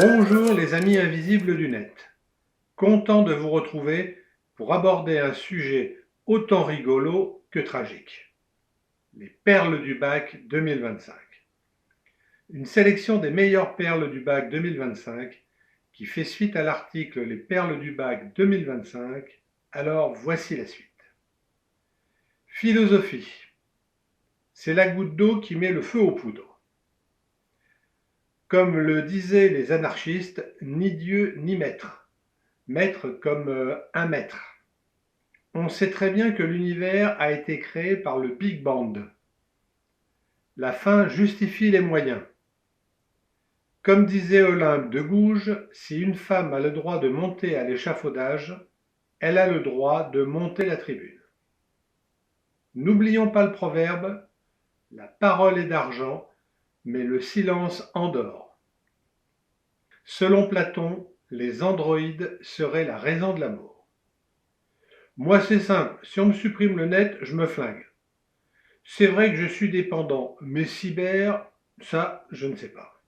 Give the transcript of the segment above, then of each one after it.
Bonjour les amis invisibles du net. Content de vous retrouver pour aborder un sujet autant rigolo que tragique. Les perles du bac 2025. Une sélection des meilleures perles du bac 2025 qui fait suite à l'article Les perles du bac 2025. Alors voici la suite. Philosophie. C'est la goutte d'eau qui met le feu aux poudres. Comme le disaient les anarchistes, ni Dieu ni maître. Maître comme un maître. On sait très bien que l'univers a été créé par le Big Bang. La fin justifie les moyens. Comme disait Olympe de Gouges, si une femme a le droit de monter à l'échafaudage, elle a le droit de monter la tribune. N'oublions pas le proverbe, la parole est d'argent, mais le silence endort. Selon Platon, les androïdes seraient la raison de l'amour. Moi c'est simple, si on me supprime le net, je me flingue. C'est vrai que je suis dépendant, mais cyber, ça, je ne sais pas.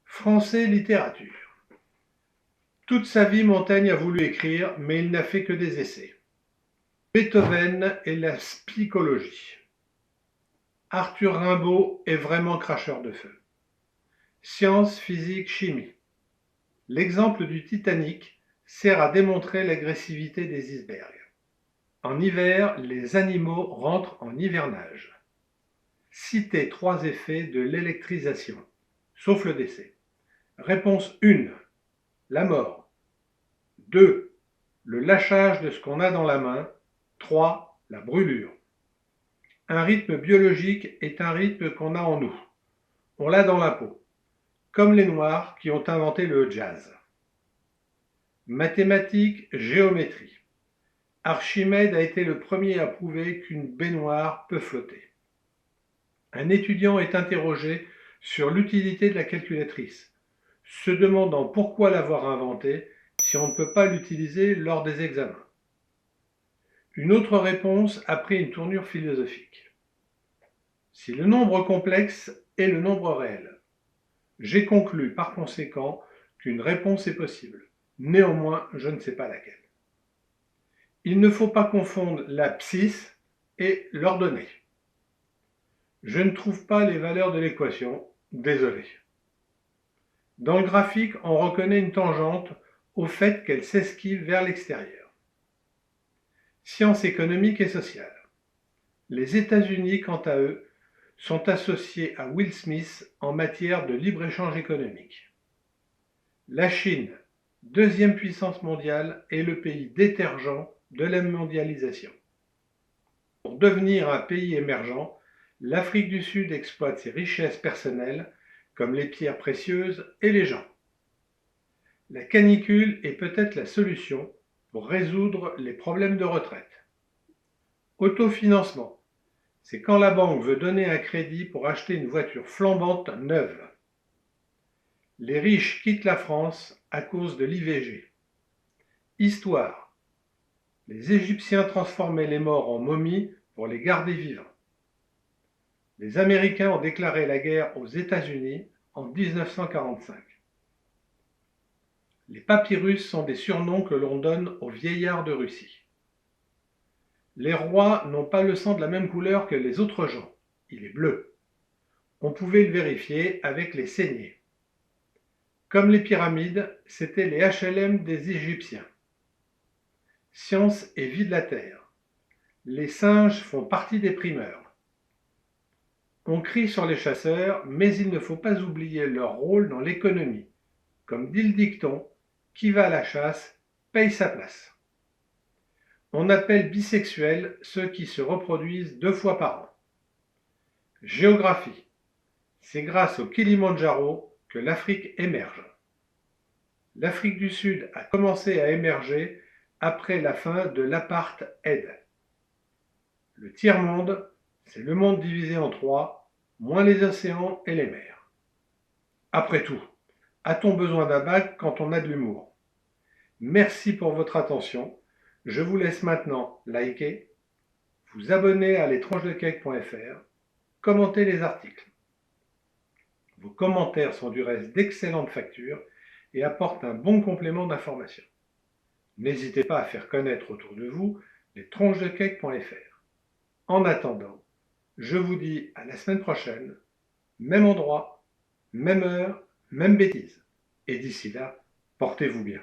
Français littérature. Toute sa vie, Montaigne a voulu écrire, mais il n'a fait que des essais. Beethoven et la psychologie. Arthur Rimbaud est vraiment cracheur de feu. Science, physique, chimie. L'exemple du Titanic sert à démontrer l'agressivité des icebergs. En hiver, les animaux rentrent en hivernage. Citez 3 effets de l'électrisation, sauf le décès. Réponse 1, la mort. 2, le lâchage de ce qu'on a dans la main. 3, la brûlure. Un rythme biologique est un rythme qu'on a en nous. On l'a dans la peau, comme les Noirs qui ont inventé le jazz. Mathématiques, géométrie. Archimède a été le premier à prouver qu'une baignoire peut flotter. Un étudiant est interrogé sur l'utilité de la calculatrice, se demandant pourquoi l'avoir inventée si on ne peut pas l'utiliser lors des examens. Une autre réponse a pris une tournure philosophique. Si le nombre complexe est le nombre réel, j'ai conclu par conséquent qu'une réponse est possible. Néanmoins, je ne sais pas laquelle. Il ne faut pas confondre la psys et l'ordonnée. Je ne trouve pas les valeurs de l'équation, désolé. Dans le graphique, on reconnaît une tangente au fait qu'elle s'esquive vers l'extérieur. Sciences économiques et sociales. Les États-Unis, quant à eux, sont associés à Will Smith en matière de libre-échange économique. La Chine, deuxième puissance mondiale, est le pays détergent de la mondialisation. Pour devenir un pays émergent, l'Afrique du Sud exploite ses richesses personnelles, comme les pierres précieuses et les gens. La canicule est peut-être la solution pour résoudre les problèmes de retraite. Autofinancement, c'est quand la banque veut donner un crédit pour acheter une voiture flambante neuve. Les riches quittent la France à cause de l'IVG. Histoire, les Égyptiens transformaient les morts en momies pour les garder vivants. Les Américains ont déclaré la guerre aux États-Unis en 1945. Les papyrus sont des surnoms que l'on donne aux vieillards de Russie. Les rois n'ont pas le sang de la même couleur que les autres gens, il est bleu. On pouvait le vérifier avec les saignées. Comme les pyramides, c'étaient les HLM des Égyptiens. Science et vie de la Terre. Les singes font partie des primeurs. On crie sur les chasseurs, mais il ne faut pas oublier leur rôle dans l'économie. Comme dit le dicton, qui va à la chasse paye sa place. On appelle bisexuels ceux qui se reproduisent 2 fois par an. Géographie. C'est grâce au Kilimandjaro que l'Afrique émerge. L'Afrique du Sud a commencé à émerger après la fin de l'apartheid. Le tiers-monde, c'est le monde divisé en 3, moins les océans et les mers. Après tout, a-t-on besoin d'un bac quand on a de l'humour? Merci pour votre attention. Je vous laisse maintenant liker, vous abonner à l'étrangelecake.fr, commenter les articles. Vos commentaires sont du reste d'excellentes factures et apportent un bon complément d'information. N'hésitez pas à faire connaître autour de vous les tronchesdecake.fr. En attendant, je vous dis à la semaine prochaine, même endroit, même heure, même bêtise. Et d'ici là, portez-vous bien.